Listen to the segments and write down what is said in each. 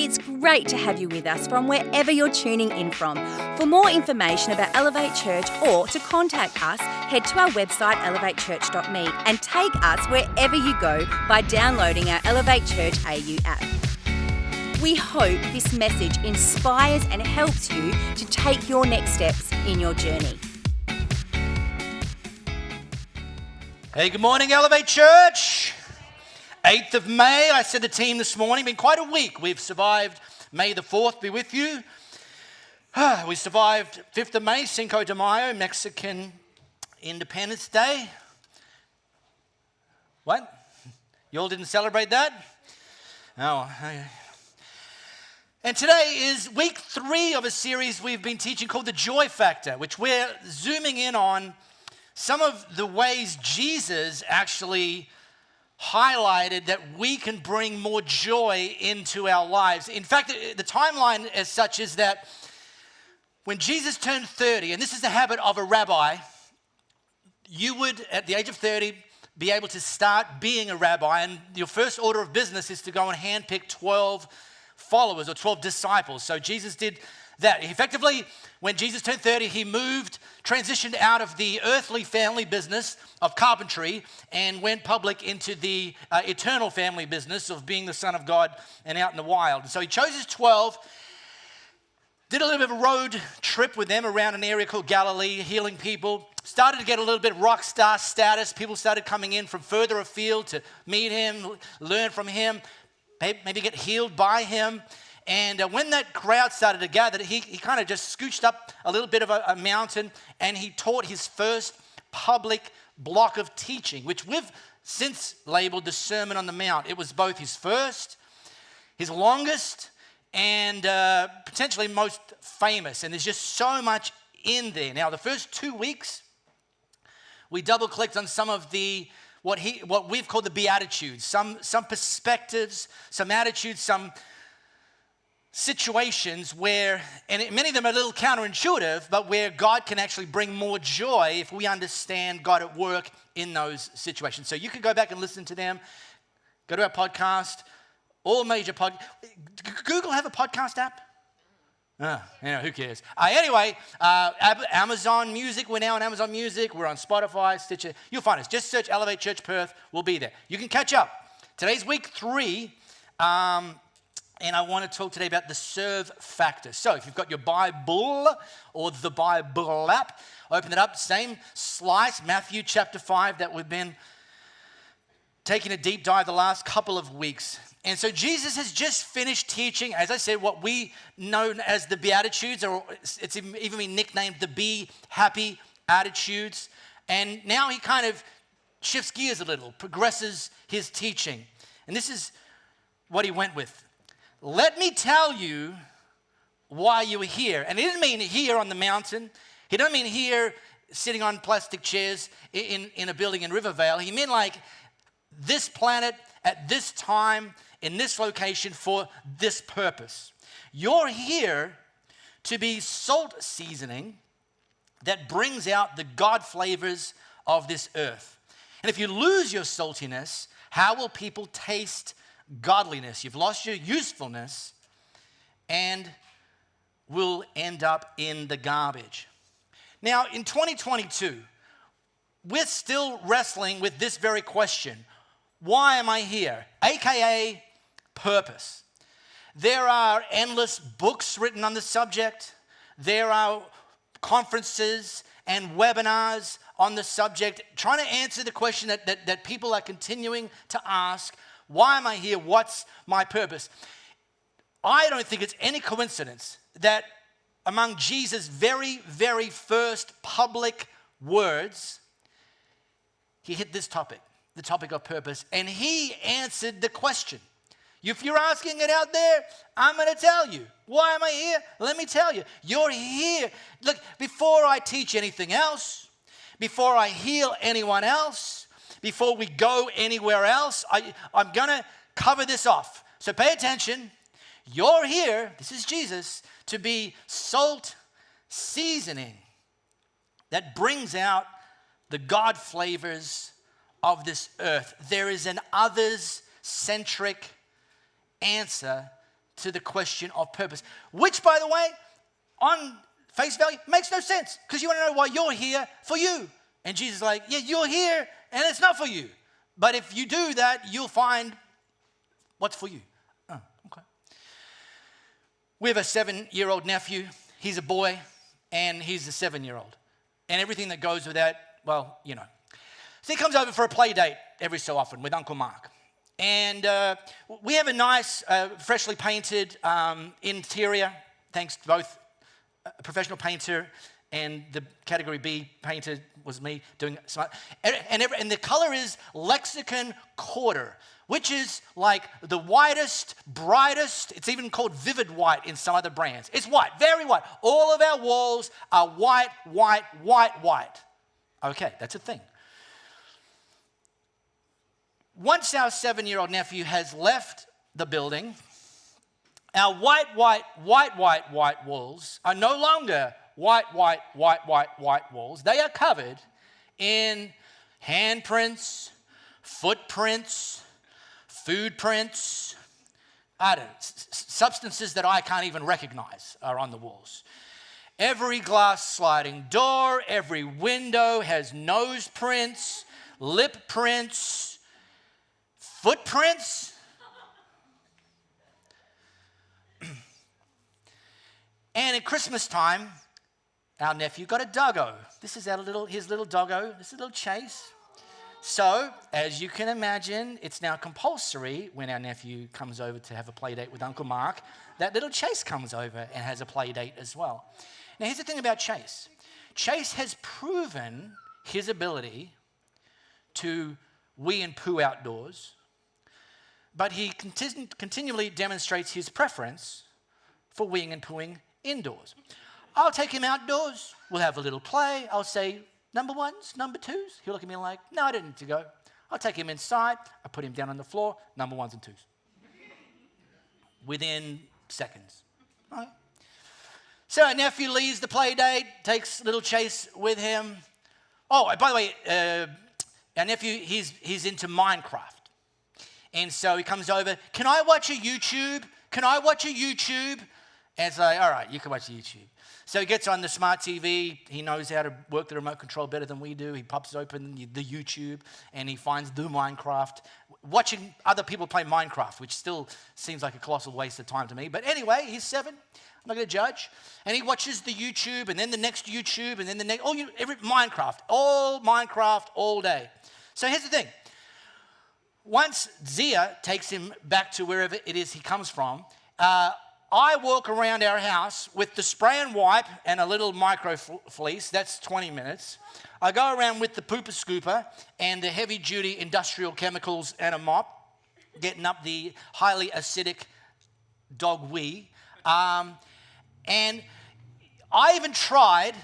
It's great to have you with us from wherever you're tuning in from. For more information about Elevate Church or to contact us, head to our website elevatechurch.me and take us wherever you go by downloading our Elevate Church AU app. We hope this message inspires and helps you to take your next steps in your journey. Hey, good morning, Elevate Church. 8th of May, I said to the team this morning, been quite a week. We've survived May the 4th, be with you. We survived 5th of May, Cinco de Mayo, Mexican Independence Day. What? You all didn't celebrate that? Oh, okay. And today is week 3 of a series we've been teaching called The Joy Factor, which we're zooming in on some of the ways Jesus actually highlighted that we can bring more joy into our lives. In fact, the timeline as such is that when Jesus turned 30, and this is the habit of a rabbi, you would, at the age of 30, be able to start being a rabbi, and your first order of business is to go and handpick 12 followers or 12 disciples. So Jesus did that. Effectively, when Jesus turned 30, he transitioned out of the earthly family business of carpentry and went public into the eternal family business of being the Son of God and out in the wild. So he chose his 12, did a little bit of a road trip with them around an area called Galilee, healing people, started to get a little bit rock star status. People started coming in from further afield to meet him, learn from him, maybe get healed by him. And when that crowd started to gather, he kind of just scooched up a little bit of a mountain and he taught his first public block of teaching, which we've since labeled the Sermon on the Mount. It was both his first, his longest, and potentially most famous. And there's just so much in there. Now, the first 2 weeks, we double-clicked on some of the what we've called the Beatitudes, some perspectives, some attitudes, some situations where, and many of them are a little counterintuitive, but where God can actually bring more joy if we understand God at work in those situations. So you can go back and listen to them. Go to our podcast, all major Google have a podcast app? Who cares? Anyway, Amazon Music, we're now on Amazon Music, we're on Spotify, Stitcher. You'll find us. Just search Elevate Church Perth, we'll be there. You can catch up. Today's week 3, and I want to talk today about the serve factor. So if you've got your Bible or the Bible app, open it up, same slice, Matthew chapter 5 that we've been taking a deep dive the last couple of weeks. And so Jesus has just finished teaching, as I said, what we know as the Beatitudes, or it's even been nicknamed the Be Happy Attitudes. And now he kind of shifts gears a little, progresses his teaching. And this is what he went with. Let me tell you why you are here. And he didn't mean here on the mountain. He didn't mean here sitting on plastic chairs in a building in Rivervale. He meant like this planet at this time in this location for this purpose. You're here to be salt seasoning that brings out the God flavors of this earth. And if you lose your saltiness, how will people taste godliness? You've lost your usefulness and will end up in the garbage. Now, in 2022, we're still wrestling with this very question. Why am I here? AKA purpose. There are endless books written on the subject. There are conferences and webinars on the subject trying to answer the question that people are continuing to ask. Why am I here? What's my purpose? I don't think it's any coincidence that among Jesus' very, very first public words, he hit this topic, the topic of purpose, and he answered the question. If you're asking it out there, I'm going to tell you. Why am I here? Let me tell you. You're here. Look, before I teach anything else, before I heal anyone else, before we go anywhere else, I'm going to cover this off. So pay attention. You're here, this is Jesus, to be salt seasoning that brings out the God flavors of this earth. There is an others-centric answer to the question of purpose, which, by the way, on face value, makes no sense, because you want to know why you're here for you. And Jesus is like, yeah, you're here, and it's not for you. But if you do that, you'll find what's for you. Oh, okay. We have a 7-year-old nephew. He's a boy, and he's a 7-year-old. And everything that goes with that, well, you know. So he comes over for a play date every so often with Uncle Mark. And we have a nice, freshly painted interior, thanks to both a professional painter and the category B painter was me doing smart. And the color is Lexicon Quarter, which is like the whitest, brightest. It's even called Vivid White in some other brands. It's white, very white. All of our walls are white, white, white, white. Okay, that's a thing. Once our 7-year-old nephew has left the building, our white walls are no longer white walls. They are covered in handprints, footprints, food prints, substances that I can't even recognize are on the walls. Every glass sliding door, every window has nose prints, lip prints, footprints. And at Christmas time, our nephew got a doggo. This is his little doggo. This is a little Chase. So, as you can imagine, it's now compulsory when our nephew comes over to have a play date with Uncle Mark, that little Chase comes over and has a play date as well. Now, here's the thing about Chase. Chase has proven his ability to wee and poo outdoors, but he continually demonstrates his preference for weeing and pooing indoors. I'll take him outdoors. We'll have a little play. I'll say, number ones, number twos. He'll look at me like, no, I don't need to go. I'll take him inside. I put him down on the floor, number ones and twos. Within seconds. All right. So our nephew leaves the play date, takes little Chase with him. Oh, by the way, our nephew, he's into Minecraft. And so he comes over, can I watch a YouTube? Can I watch a YouTube? And it's like, all right, you can watch YouTube. So he gets on the smart TV. He knows how to work the remote control better than we do. He pops open the YouTube and he finds the Minecraft. Watching other people play Minecraft, which still seems like a colossal waste of time to me. But anyway, he's 7. I'm not going to judge. And he watches the YouTube and then the next YouTube and then the next, every Minecraft all day. So here's the thing. Once Zia takes him back to wherever it is he comes from, I walk around our house with the spray and wipe and a little micro fleece. That's 20 minutes. I go around with the pooper scooper and the heavy duty industrial chemicals and a mop, getting up the highly acidic dog wee. And I even tried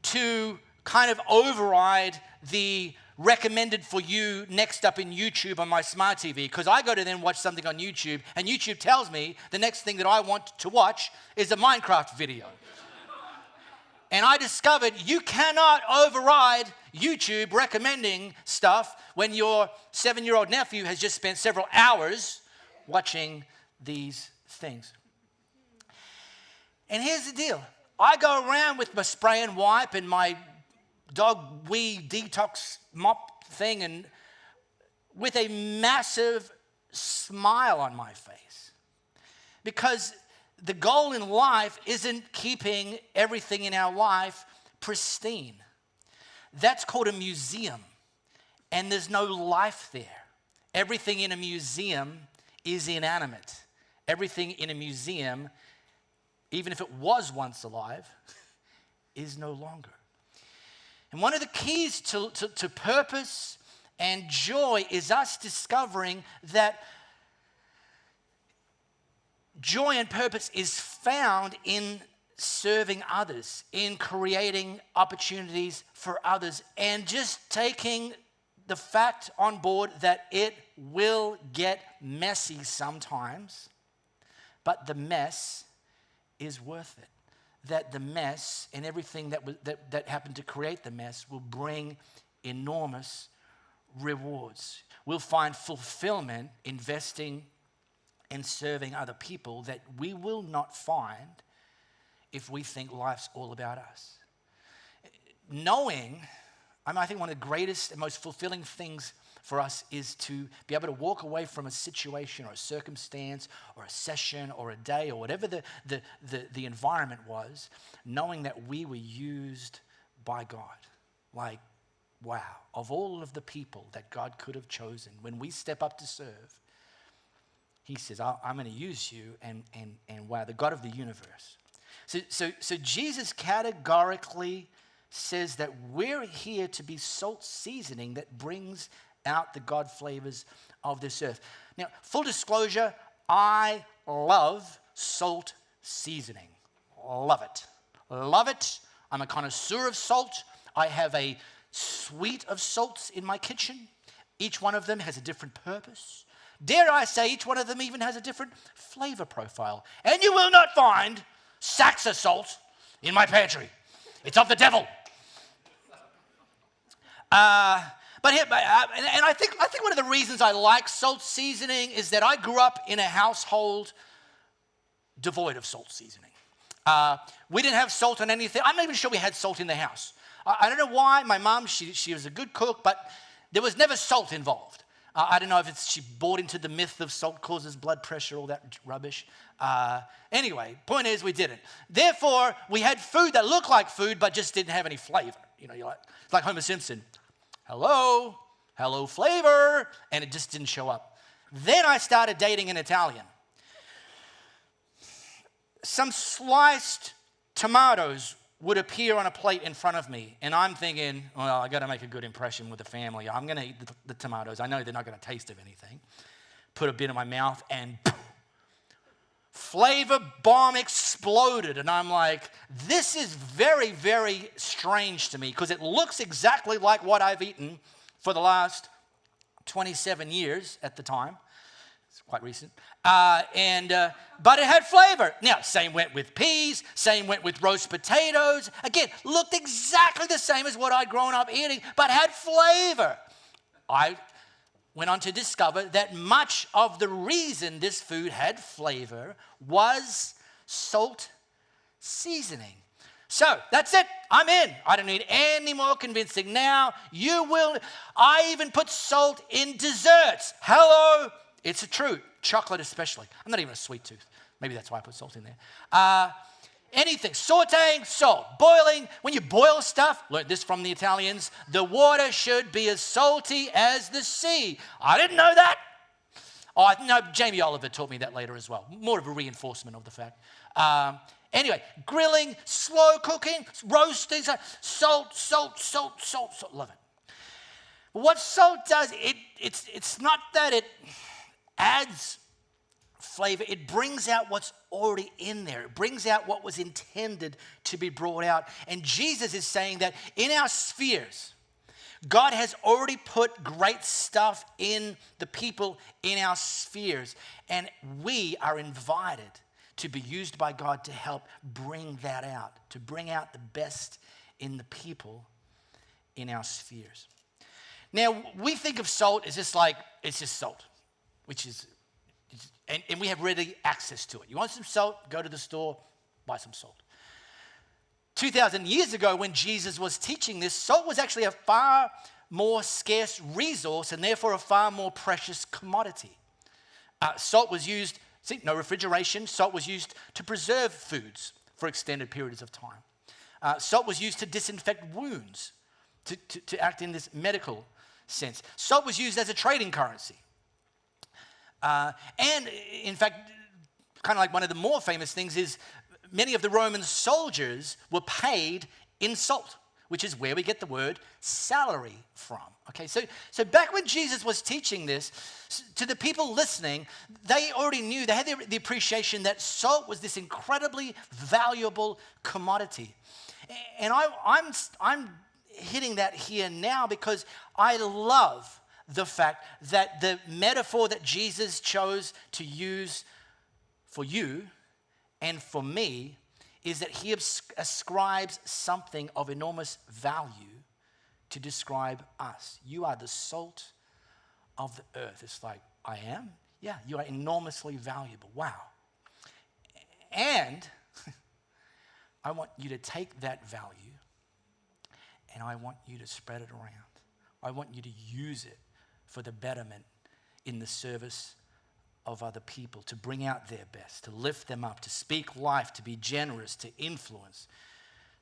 to kind of override the recommended for you next up in YouTube on my smart TV, because I go to then watch something on YouTube and YouTube tells me the next thing that I want to watch is a Minecraft video. And I discovered you cannot override YouTube recommending stuff when your 7-year-old nephew has just spent several hours watching these things. And here's the deal. I go around with my spray and wipe and my dog wee detox mop thing and with a massive smile on my face, because the goal in life isn't keeping everything in our life pristine. That's called a museum, and there's no life there. Everything in a museum is inanimate. Everything in a museum, even if it was once alive, is no longer. And one of the keys to purpose and joy is us discovering that joy and purpose is found in serving others, in creating opportunities for others, and just taking the fact on board that it will get messy sometimes, but the mess is worth it. That the mess and everything that happened to create the mess will bring enormous rewards. We'll find fulfillment investing and serving other people that we will not find if we think life's all about us. Knowing, I think one of the greatest and most fulfilling things for us is to be able to walk away from a situation or a circumstance or a session or a day or whatever the environment was, knowing that we were used by God. Like, wow, of all of the people that God could have chosen, when we step up to serve, he says, I'm going to use you, and wow, the God of the universe. So Jesus categorically says that we're here to be salt seasoning that brings out the God flavors of this earth. Now, full disclosure, I love salt seasoning. Love it. Love it. I'm a connoisseur of salt. I have a suite of salts in my kitchen. Each one of them has a different purpose. Dare I say, each one of them even has a different flavor profile. And you will not find sacks of salt in my pantry. It's of the devil. I think one of the reasons I like salt seasoning is that I grew up in a household devoid of salt seasoning. We didn't have salt on anything. I'm not even sure we had salt in the house. I don't know why. My mom, she was a good cook, but there was never salt involved. I don't know if she bought into the myth of salt causes blood pressure, all that rubbish. Anyway, point is we didn't. Therefore, we had food that looked like food but just didn't have any flavor. You know, it's like Homer Simpson. Hello flavor, and it just didn't show up. Then I started dating an Italian. Some sliced tomatoes would appear on a plate in front of me, and I'm thinking, well, I got to make a good impression with the family. I'm going to eat the tomatoes. I know they're not going to taste of anything. Put a bit in my mouth, and flavor bomb exploded, and I'm like, this is very, very strange to me because it looks exactly like what I've eaten for the last 27 years at the time. It's quite recent. But it had flavor. Now, same went with peas, same went with roast potatoes. Again, looked exactly the same as what I'd grown up eating, but had flavor. I went on to discover that much of the reason this food had flavor was salt seasoning. So that's it. I'm in. I don't need any more convincing now. You will. I even put salt in desserts. Hello. It's a truth. Chocolate especially. I'm not even a sweet tooth. Maybe that's why I put salt in there. Anything. Sauteing, salt. Boiling. When you boil stuff, learned this from the Italians, the water should be as salty as the sea. I didn't know that. Oh, no, Jamie Oliver taught me that later as well. More of a reinforcement of the fact. Anyway, grilling, slow cooking, roasting, salt. Love it. But what salt does, it's not that it adds flavor. It brings out what's already in there. It brings out what was intended to be brought out. And Jesus is saying that in our spheres, God has already put great stuff in the people in our spheres. And we are invited to be used by God to help bring that out, to bring out the best in the people in our spheres. Now, we think of salt as just like, it's just salt, which is, and we have ready access to it. You want some salt? Go to the store, buy some salt. 2,000 years ago when Jesus was teaching this, salt was actually a far more scarce resource and therefore a far more precious commodity. Salt was used, no refrigeration, salt was used to preserve foods for extended periods of time. Salt was used to disinfect wounds, to act in this medical sense. Salt was used as a trading currency. And in fact, kind of like one of the more famous things is many of the Roman soldiers were paid in salt, which is where we get the word salary from. Okay, so back when Jesus was teaching this, to the people listening, they already knew, they had the appreciation that salt was this incredibly valuable commodity. And I'm hitting that here now because I love the fact that the metaphor that Jesus chose to use for you and for me is that he ascribes something of enormous value to describe us. You are the salt of the earth. It's like, I am? Yeah, you are enormously valuable. Wow. And I want you to take that value and I want you to spread it around. I want you to use it for the betterment in the service of other people, to bring out their best, to lift them up, to speak life, to be generous, to influence,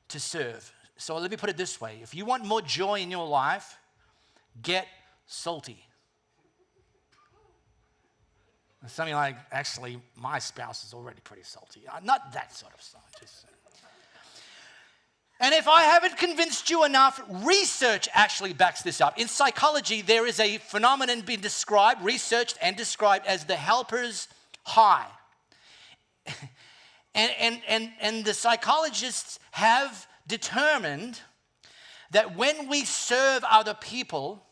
to serve. So let me put it this way. If you want more joy in your life, get salty. Something like, actually, my spouse is already pretty salty. Not that sort of stuff. And if I haven't convinced you enough, research actually backs this up. In psychology, there is a phenomenon being described, researched and described as the helper's high. And the psychologists have determined that when we serve other people,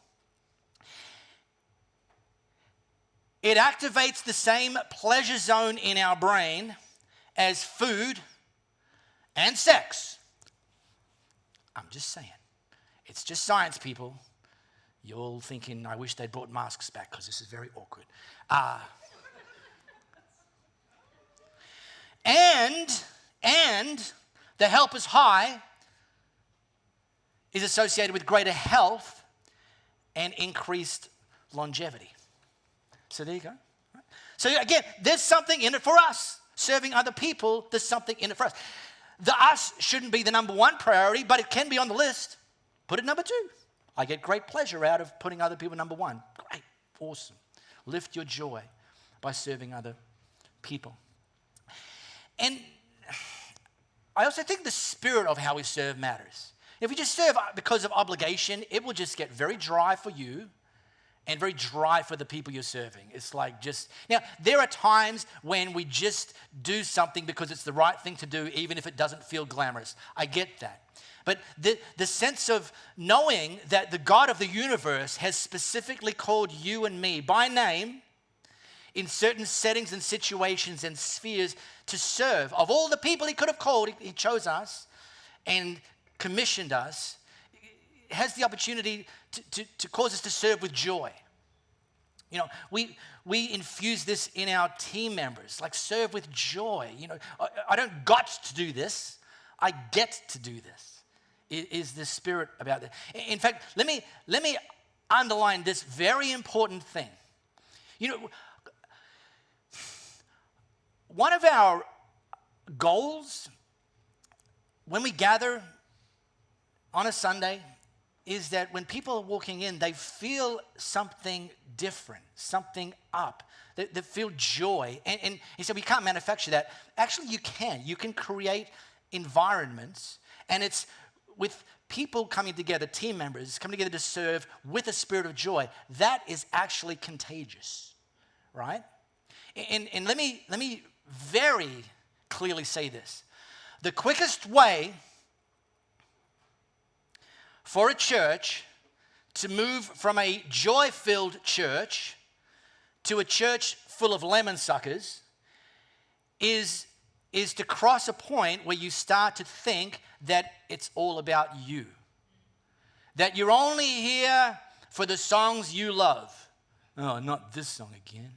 it activates the same pleasure zone in our brain as food and sex. I'm just saying. It's just science, people. You're all thinking, I wish they'd brought masks back because this is very awkward. And the helper's high is associated with greater health and increased longevity. So there you go. So again, there's something in it for us. Serving other people, there's something in it for us. The us shouldn't be the number one priority, but it can be on the list. Put it number 2. I get great pleasure out of putting other people number 1. Great, awesome. Lift your joy by serving other people. And I also think the spirit of how we serve matters. If we just serve because of obligation, it will just get very dry for you and very dry for the people you're serving. It's like just... Now, there are times when we just do something because it's the right thing to do, even if it doesn't feel glamorous. I get that. But the sense of knowing that the God of the universe has specifically called you and me by name in certain settings and situations and spheres to serve. Of all the people he could have called, he chose us and commissioned us, has the opportunity to cause us to serve with joy. You know, we infuse this in our team members, like serve with joy. You know, I don't got to do this, I get to do this. It is the spirit about that. In fact, let me underline this very important thing. You know, one of our goals when we gather on a Sunday is that when people are walking in, they feel something different, something up. They feel joy. And he said, we can't manufacture that. Actually, you can. You can create environments, and it's with people coming together, team members coming together to serve with a spirit of joy. That is actually contagious, right? And let me very clearly say this. The quickest way for a church to move from a joy-filled church to a church full of lemon suckers is to cross a point where you start to think that it's all about you. That you're only here for the songs you love. Oh, not this song again.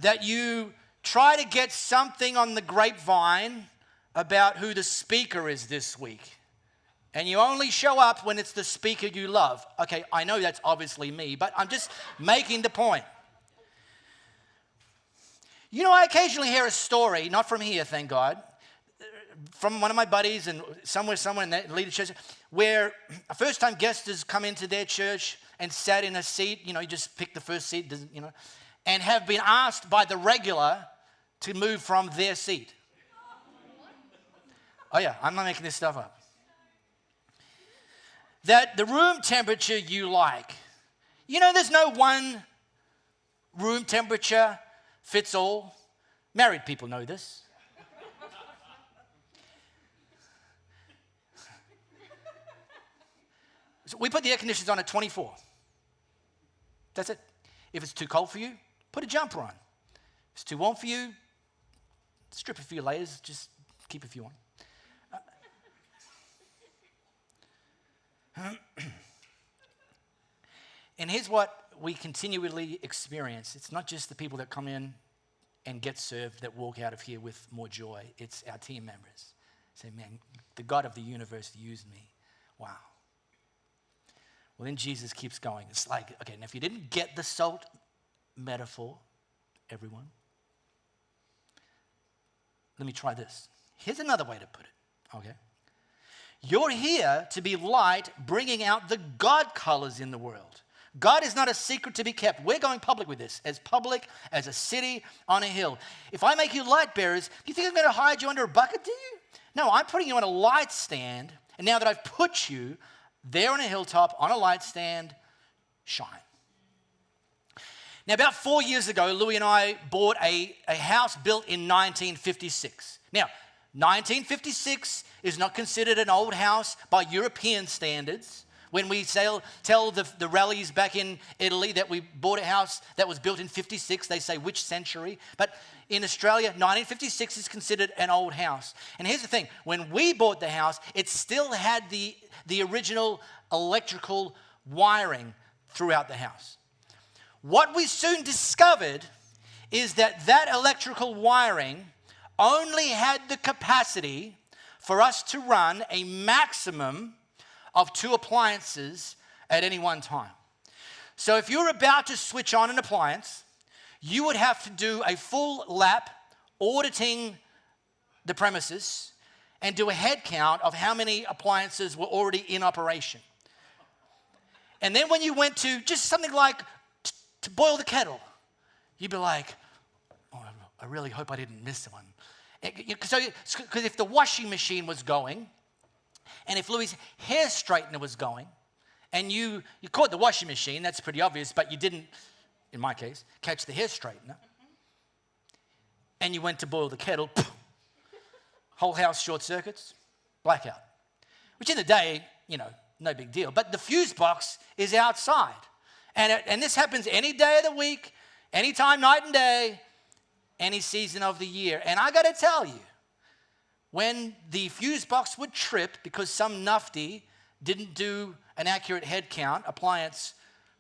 That you try to get something on the grapevine about who the speaker is this week. And you only show up when it's the speaker you love. Okay, I know that's obviously me, but I'm just making the point. You know, I occasionally hear a story, not from here, thank God, from one of my buddies and somewhere in that leadership, where a first-time guest has come into their church and sat in a seat, you know, you just pick the first seat, you know, and have been asked by the regular to move from their seat. Oh yeah, I'm not making this stuff up. That the room temperature you like. You know, there's no one room temperature fits all. Married people know this. So we put the air conditioners on at 24. That's it. If it's too cold for you, put a jumper on. If it's too warm for you, strip a few layers, just keep a few on. And here's what we continually experience. It's not just the people that come in and get served that walk out of here with more joy. It's our team members. Say, man, the God of the universe used me. Wow. Well, then Jesus keeps going. It's like, okay, now if you didn't get the salt metaphor, everyone, let me try this. Here's another way to put it, okay? You're here to be light, bringing out the God colors in the world. God is not a secret to be kept. We're going public with this, as public as a city on a hill. If I make you light bearers, do you think I'm going to hide you under a bucket, do you? No, I'm putting you on a light stand, and now that I've put you there on a hilltop, on a light stand, shine. Now, about 4 years ago, Louis and I bought a house built in 1956. Now, 1956 is not considered an old house by European standards. When we tell the rallies back in Italy that we bought a house that was built in 56, they say, which century? But in Australia, 1956 is considered an old house. And here's the thing. When we bought the house, it still had the original electrical wiring throughout the house. What we soon discovered is that electrical wiring only had the capacity for us to run a maximum of 2 appliances at any one time. So if you're about to switch on an appliance, you would have to do a full lap auditing the premises and do a head count of how many appliances were already in operation. And then when you went to just something like to boil the kettle, you'd be like, oh, I really hope I didn't miss one. Because if the washing machine was going, and if Louis' hair straightener was going, and you caught the washing machine, that's pretty obvious, but you didn't, in my case, catch the hair straightener, and you went to boil the kettle, whole house short circuits, blackout. Which in the day, no big deal. But the fuse box is outside. And this happens any day of the week, anytime, night and day, any season of the year. And I got to tell you, when the fuse box would trip because some nufty didn't do an accurate head count, appliance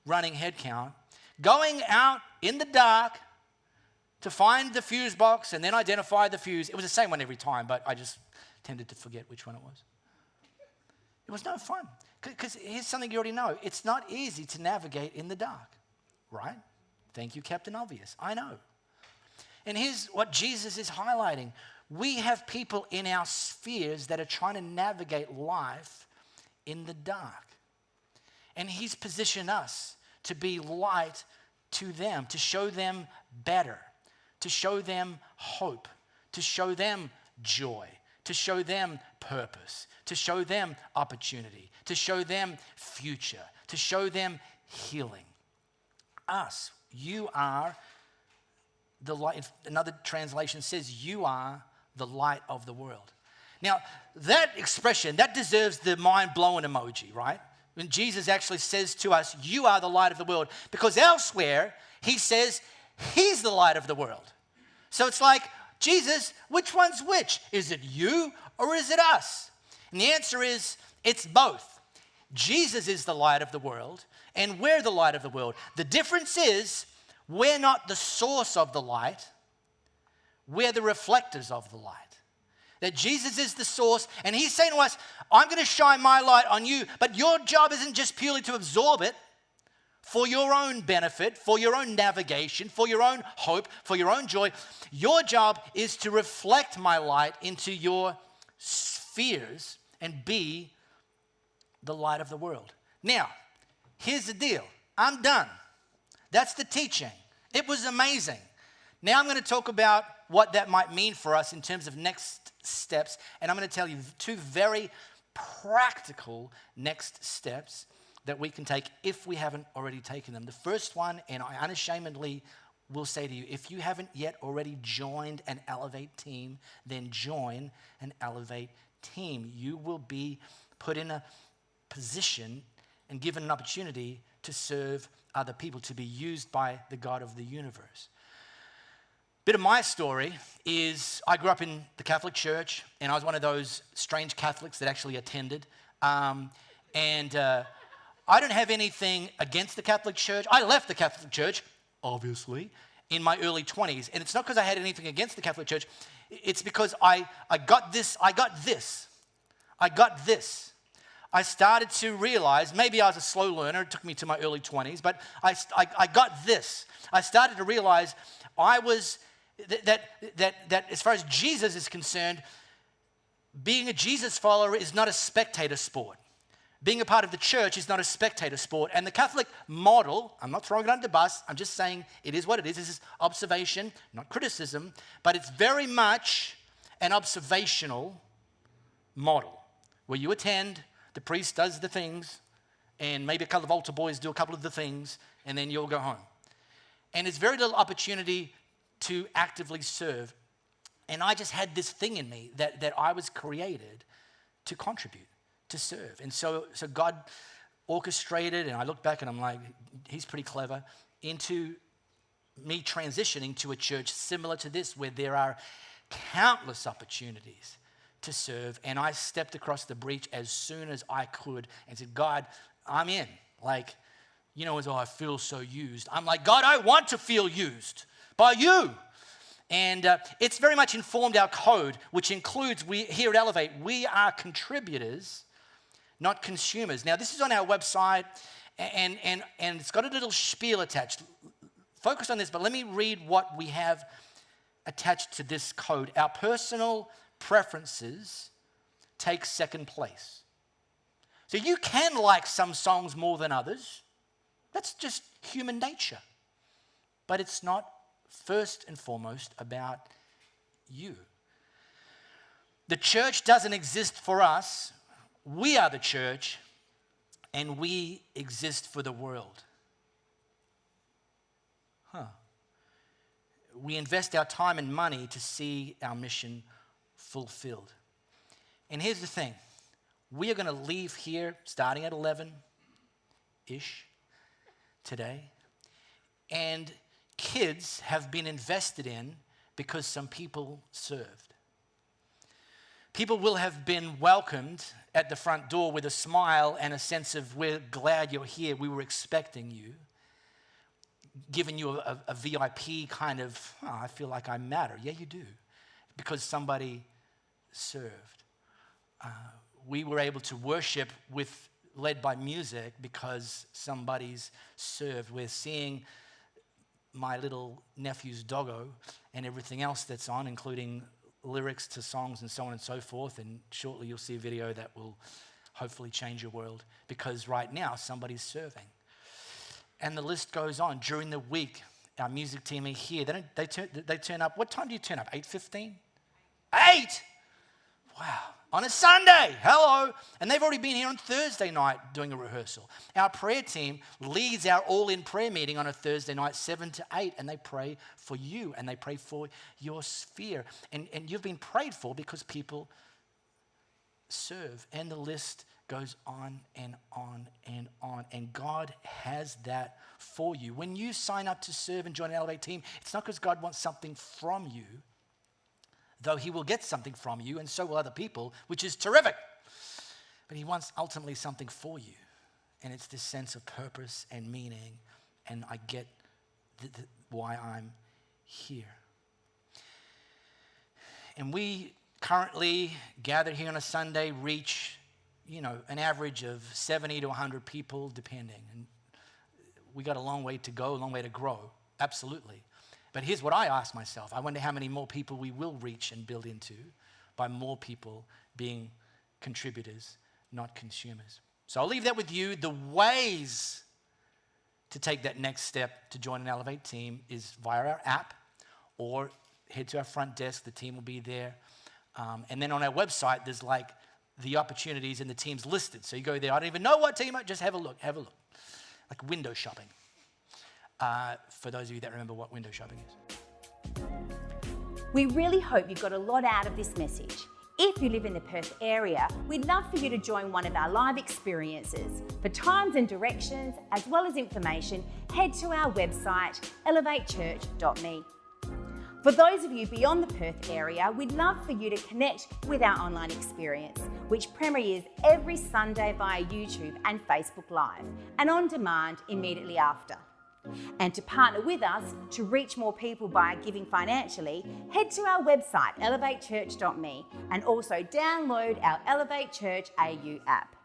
running head count, going out in the dark to find the fuse box and then identify the fuse, it was the same one every time, but I just tended to forget which one it was. It was no fun. Because here's something you already know. It's not easy to navigate in the dark, right? Thank you, Captain Obvious. I know. And here's what Jesus is highlighting. We have people in our spheres that are trying to navigate life in the dark. And he's positioned us to be light to them, to show them better, to show them hope, to show them joy, to show them purpose, to show them opportunity, to show them future, to show them healing. Us, you are the light. Another translation says, you are the light of the world. Now, that expression, that deserves the mind-blowing emoji, right? When Jesus actually says to us, you are the light of the world, because elsewhere, he says, he's the light of the world. So it's like, Jesus, which one's which? Is it you or is it us? And the answer is, it's both. Jesus is the light of the world, and we're the light of the world. The difference is, we're not the source of the light, we're the reflectors of the light. That Jesus is the source, and he's saying to us, I'm going to shine my light on you, but your job isn't just purely to absorb it for your own benefit, for your own navigation, for your own hope, for your own joy. Your job is to reflect my light into your spheres and be the light of the world. Now, here's the deal. I'm done. That's the teaching. It was amazing. Now I'm going to talk about what that might mean for us in terms of next steps. And I'm going to tell you 2 very practical next steps that we can take if we haven't already taken them. The first one, and I unashamedly will say to you, if you haven't yet already joined an Elevate team, then join an Elevate team. You will be put in a position and given an opportunity to serve other people, to be used by the God of the universe. Bit of my story is I grew up in the Catholic Church, and I was one of those strange Catholics that actually attended. I don't have anything against the Catholic Church. I left the Catholic Church, obviously, in my early 20s. And it's not because I had anything against the Catholic Church. It's because I got this. I started to realize, maybe I was a slow learner, it took me to my early 20s, but I got this. I started to realize that as far as Jesus is concerned, being a Jesus follower is not a spectator sport. Being a part of the church is not a spectator sport. And the Catholic model, I'm not throwing it under the bus, I'm just saying it is what it is. This is observation, not criticism, but it's very much an observational model where you attend, the priest does the things, and maybe a couple of altar boys do a couple of the things, and then you'll go home. And there's very little opportunity to actively serve. And I just had this thing in me that I was created to contribute, to serve. And so God orchestrated, and I look back and I'm like, he's pretty clever, into me transitioning to a church similar to this, where there are countless opportunities to serve. And I stepped across the breach as soon as I could and said, God, I'm in. Like, as I feel so used. I'm like, God, I want to feel used by you. And it's very much informed our code, which includes, we here at Elevate, we are contributors, not consumers. Now, this is on our website, and it's got a little spiel attached. Focus on this, but let me read what we have attached to this code. Our personal preferences take second place. So you can like some songs more than others. That's just human nature. But it's not first and foremost about you. The church doesn't exist for us. We are the church, and we exist for the world. We invest our time and money to see our mission fulfilled. And here's the thing. We are going to leave here starting at 11-ish today. And kids have been invested in because some people served. People will have been welcomed at the front door with a smile and a sense of, we're glad you're here, we were expecting you. Giving you a VIP kind of, I feel like I matter. Yeah, you do. Because somebody served. We were able to worship led by music because somebody's served. We're seeing my little nephew's doggo and everything else that's on, including lyrics to songs and so on and so forth. And shortly you'll see a video that will hopefully change your world, because right now somebody's serving. And the list goes on. During the week, our music team are here. They turn up. What time do you turn up? 8:15? 8! Wow. On a Sunday. Hello. And they've already been here on Thursday night doing a rehearsal. Our prayer team leads our all-in prayer meeting on a Thursday night, 7 to 8, and they pray for you, and they pray for your sphere. And you've been prayed for because people serve. And the list goes on and on and on. And God has that for you. When you sign up to serve and join an Elevate team, it's not because God wants something from you, though he will get something from you, and so will other people, which is terrific. But he wants ultimately something for you. And it's this sense of purpose and meaning, and I get why I'm here. And we currently gather here on a Sunday, reach an average of 70 to 100 people, depending. And we got a long way to go, a long way to grow, absolutely. But here's what I ask myself. I wonder how many more people we will reach and build into by more people being contributors, not consumers. So I'll leave that with you. The ways to take that next step to join an Elevate team is via our app, or head to our front desk. The team will be there. And then on our website, there's the opportunities and the teams listed. So you go there, I don't even know what team, just have a look. Like window shopping. For those of you that remember what window shopping is. We really hope you got a lot out of this message. If you live in the Perth area, we'd love for you to join one of our live experiences. For times and directions, as well as information, head to our website, elevatechurch.me. For those of you beyond the Perth area, we'd love for you to connect with our online experience, which premieres every Sunday via YouTube and Facebook Live, and on demand immediately after. And to partner with us to reach more people by giving financially, head to our website elevatechurch.me and also download our Elevate Church AU app.